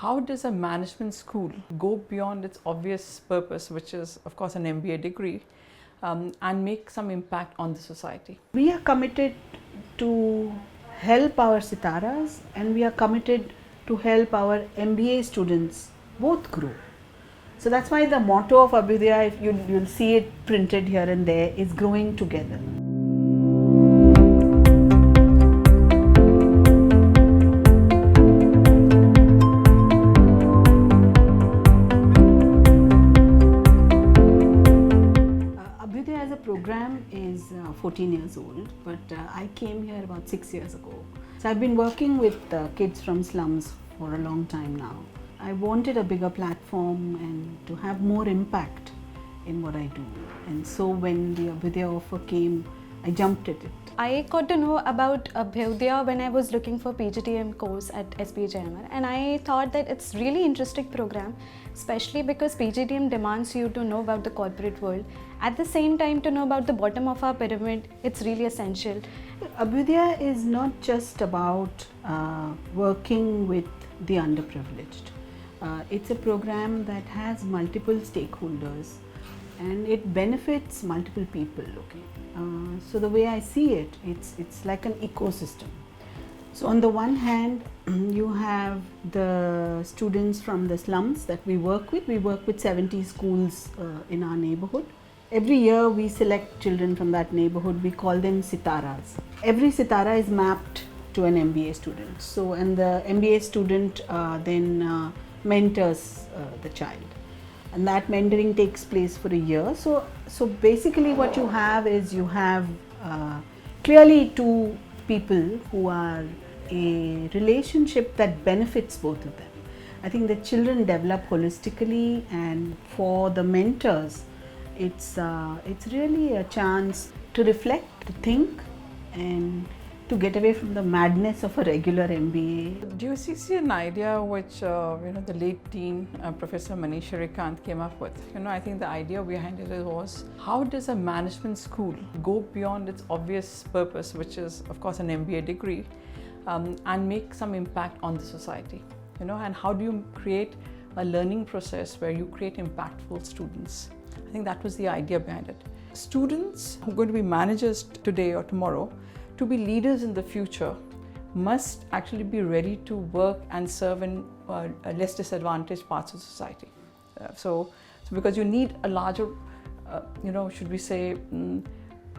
How does a management school go beyond its obvious purpose, which is, of course, an MBA degree, and make some impact on the society? We are committed to help our sitaras, and we are committed to help our MBA students both grow. So that's why the motto of Abhyudaya, if you'll see it printed here and there, is growing together. Abhyudaya as a program is 14 years old, but I came here about 6 years ago. So I've been working with kids from slums for a long time now. I wanted a bigger platform and to have more impact in what I do. And so when the Abhyudaya offer came, I jumped at it. I got to know about Abhyudaya when I was looking for PGTM course at SPJIMR, and I thought that it's really interesting program, especially because PGTM demands you to know about the corporate world. At the same time, to know about the bottom of our pyramid, it's really essential. Abhyudaya is not just about working with the underprivileged. It's a program that has multiple stakeholders and it benefits multiple people. So the way I see it, it's like an ecosystem. So on the one hand, you have the students from the slums that we work with. We work with 70 schools in our neighborhood. Every year we select children from that neighborhood. We call them sitaras. Every sitara is mapped to an MBA student. So, and the MBA student then mentors the child, and that mentoring takes place for a year. So basically what you have is you have clearly two people who are a relationship that benefits both of them. I think the children develop holistically, and for the mentors it's really a chance to reflect, to think, and to get away from the madness of a regular MBA. DoCC, an idea which the late Dean Professor Manish Shrikant came up with. I think the idea behind it was, how does a management school go beyond its obvious purpose, which is, of course, an MBA degree, and make some impact on the society? And how do you create a learning process where you create impactful students? I think that was the idea behind it. Students who are going to be managers today or tomorrow, to be leaders in the future, must actually be ready to work and serve in less disadvantaged parts of society. So because you need a larger, should we say,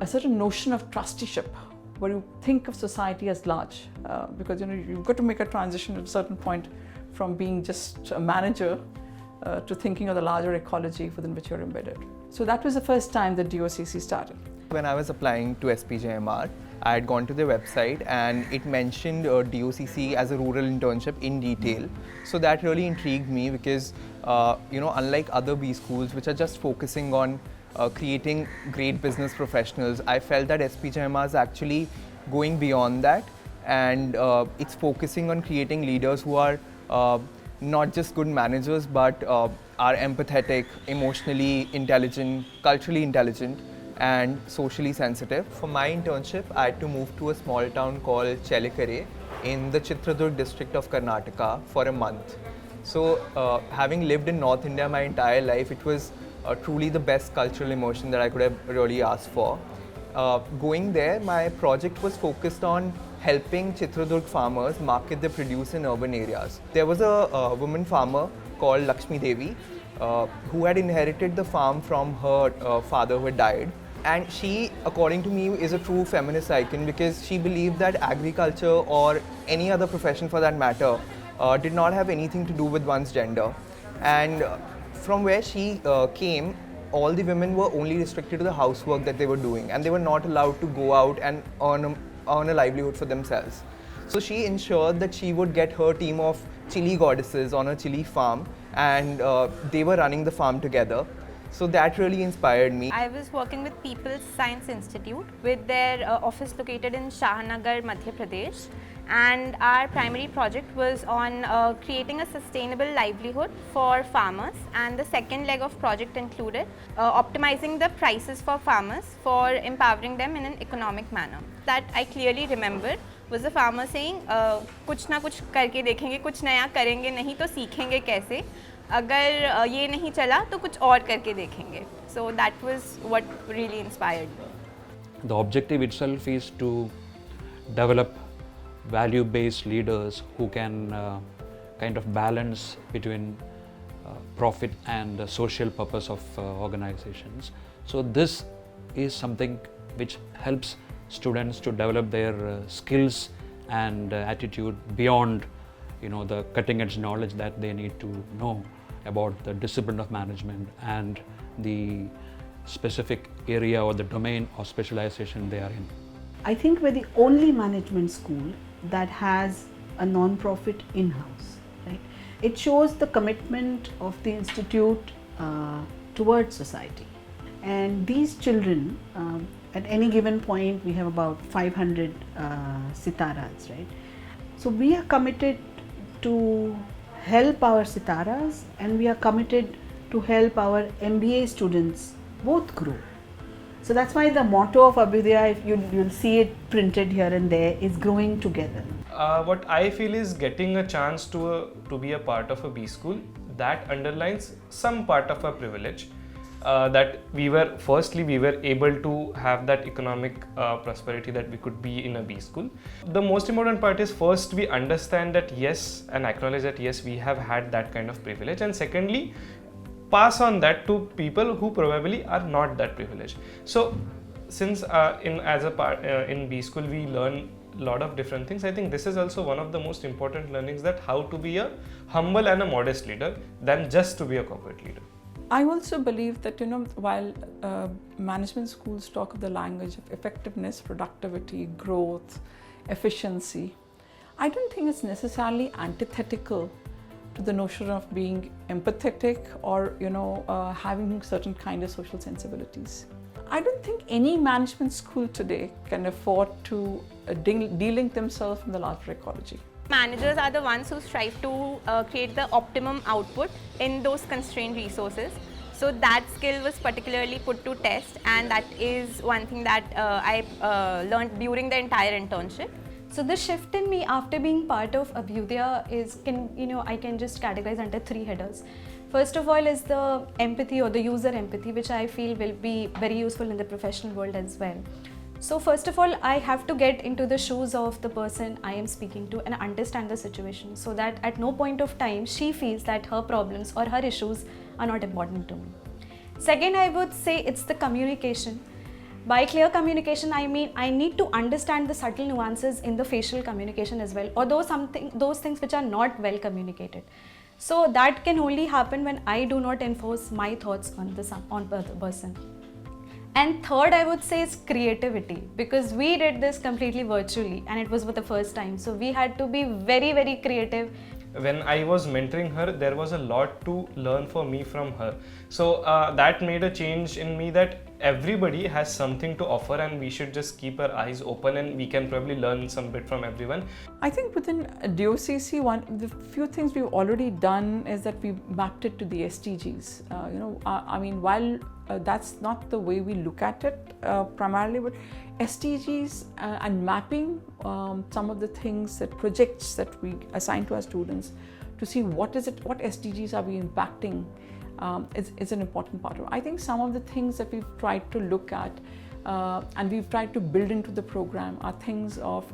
a certain notion of trusteeship, where you think of society as large, because you've got to make a transition at a certain point from being just a manager to thinking of the larger ecology within which you're embedded. So that was the first time that DoCC started. When I was applying to SPJIMR, I had gone to their website and it mentioned DoCC as a rural internship in detail. So that really intrigued me because, unlike other B schools which are just focusing on creating great business professionals, I felt that SPJIMR is actually going beyond that, and it's focusing on creating leaders who are not just good managers but are empathetic, emotionally intelligent, culturally intelligent, and socially sensitive. For my internship, I had to move to a small town called Chelikere in the Chitradurg district of Karnataka for a month. So having lived in North India my entire life, it was truly the best cultural immersion that I could have really asked for. Going there, my project was focused on helping Chitradurg farmers market their produce in urban areas. There was a woman farmer called Lakshmi Devi who had inherited the farm from her father who had died. And she, according to me, is a true feminist icon because she believed that agriculture or any other profession for that matter did not have anything to do with one's gender. And from where she came, all the women were only restricted to the housework that they were doing, and they were not allowed to go out and earn a livelihood for themselves. So she ensured that she would get her team of chili goddesses on a chili farm, and they were running the farm together. So that really inspired me. I was working with People's Science Institute with their office located in Shahnagar, Madhya Pradesh. And our primary project was on creating a sustainable livelihood for farmers, and the second leg of project included optimizing the prices for farmers for empowering them in an economic manner. That I clearly remember was a farmer saying, कुछ ना कुछ करके देखेंगे, कुछ नया करेंगे नहीं तो सीखेंगे कैसे, अगर ये नहीं चला तो कुछ और करके देखेंगे. So that was what really inspired me. The objective itself is to develop value-based leaders who can kind of balance between profit and the social purpose of organizations. So this is something which helps students to develop their skills and attitude beyond, the cutting-edge knowledge that they need to know about the discipline of management and the specific area or the domain of specialization they are in. I think we're the only management school that has a non-profit in-house. Right? It shows the commitment of the institute towards society. And these children, at any given point, we have about 500 sitaras, right? So we are committed to help our sitaras, and we are committed to help our MBA students both grow. So that's why the motto of Abhyudaya, if you'll see it printed here and there, is growing together. What I feel is getting a chance to be a part of a B school, that underlines some part of our privilege. That we were able to have that economic prosperity that we could be in a B school. The most important part is, first we understand that yes, and acknowledge that yes, we have had that kind of privilege, and secondly pass on that to people who probably are not that privileged. So since in B school we learn a lot of different things, I think this is also one of the most important learnings, that how to be a humble and a modest leader than just to be a corporate leader. I also believe that, while management schools talk of the language of effectiveness, productivity, growth, efficiency, I don't think it's necessarily antithetical to the notion of being empathetic or, having certain kind of social sensibilities. I don't think any management school today can afford to de-link themselves from the larger ecology. Managers are the ones who strive to create the optimum output in those constrained resources. So that skill was particularly put to test, and that is one thing that I learned during the entire internship. So the shift in me after being part of Abhyudaya I can just categorize under 3 headers. First of all is the empathy or the user empathy, which I feel will be very useful in the professional world as well. So first of all, I have to get into the shoes of the person I am speaking to and understand the situation, so that at no point of time she feels that her problems or her issues are not important to me. Second, I would say it's the communication. By clear communication, I mean I need to understand the subtle nuances in the facial communication as well, or those things which are not well communicated. So that can only happen when I do not enforce my thoughts on the person. And third, I would say is creativity, because we did this completely virtually and it was for the first time. So we had to be very, very creative. When I was mentoring her, there was a lot to learn for me from her. So that made a change in me, that everybody has something to offer and we should just keep our eyes open, and we can probably learn some bit from everyone. I think within DoCC, the few things we've already done is that we mapped it to the SDGs. While that's not the way we look at it primarily, but SDGs and mapping some of the things, that projects that we assign to our students to see what SDGs are we impacting, is an important part of it. I think some of the things that we've tried to look at and we've tried to build into the program are things of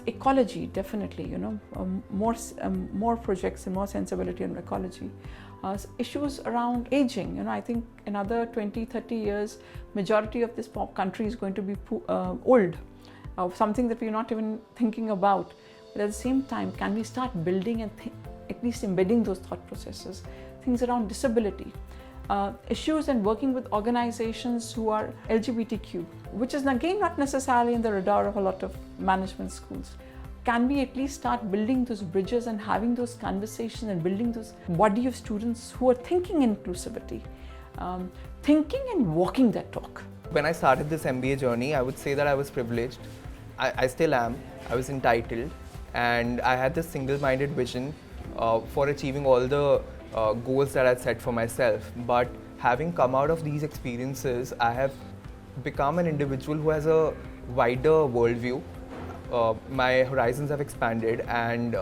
ecology, definitely, more projects and more sensibility on ecology. Issues around aging, I think another 20-30 years, majority of this country is going to be old, something that we're not even thinking about. But at the same time, can we start building and at least embedding those thought processes, things around disability, issues, and working with organizations who are LGBTQ, which is again not necessarily in the radar of a lot of management schools. Can we at least start building those bridges and having those conversations and building those body of students who are thinking inclusivity, thinking and walking that talk? When I started this MBA journey, I would say that I was privileged. I still am. I was entitled, and I had this single-minded vision for achieving all the goals that I'd set for myself. But having come out of these experiences, I have become an individual who has a wider worldview, my horizons have expanded, and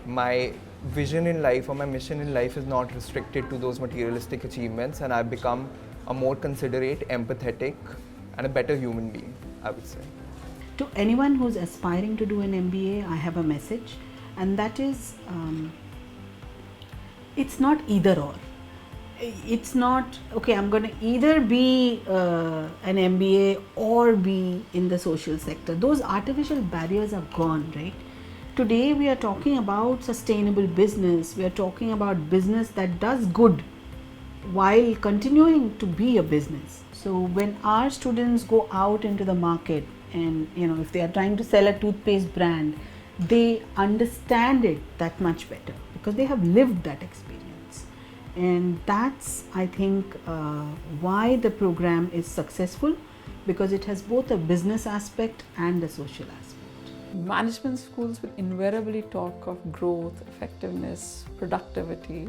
my vision in life or my mission in life is not restricted to those materialistic achievements, and I've become a more considerate, empathetic, and a better human being, I would say. To anyone who's aspiring to do an MBA, I have a message, and that is it's not either or. It's not, okay, I'm going to either be an MBA or be in the social sector. Those artificial barriers are gone, right? Today we are talking about sustainable business. We are talking about business that does good while continuing to be a business. So when our students go out into the market and, you know, if they are trying to sell a toothpaste brand, they understand it that much better because they have lived that experience. And that's, I think, why the program is successful, because it has both a business aspect and a social aspect. Management schools will invariably talk of growth, effectiveness, productivity,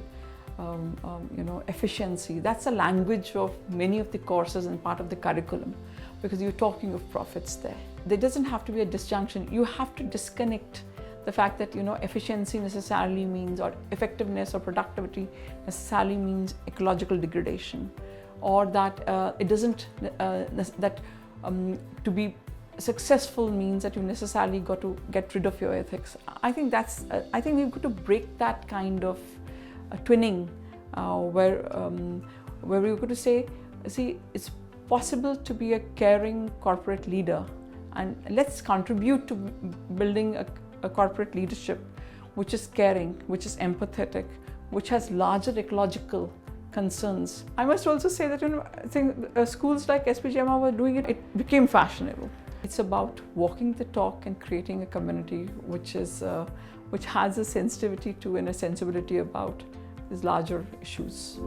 efficiency. That's the language of many of the courses and part of the curriculum, because you're talking of profits there. There doesn't have to be a disjunction. You have to disconnect the fact that, efficiency necessarily means, or effectiveness or productivity necessarily means ecological degradation, or that it doesn't, to be successful means that you necessarily got to get rid of your ethics. I think we've got to break that kind of twinning where we've got to say, see, it's possible to be a caring corporate leader, and let's contribute to building a corporate leadership which is caring, which is empathetic, which has larger ecological concerns. I must also say that I think schools like SPJIMR were doing it. It became fashionable. It's about walking the talk and creating a community which has a sensitivity to and a sensibility about these larger issues.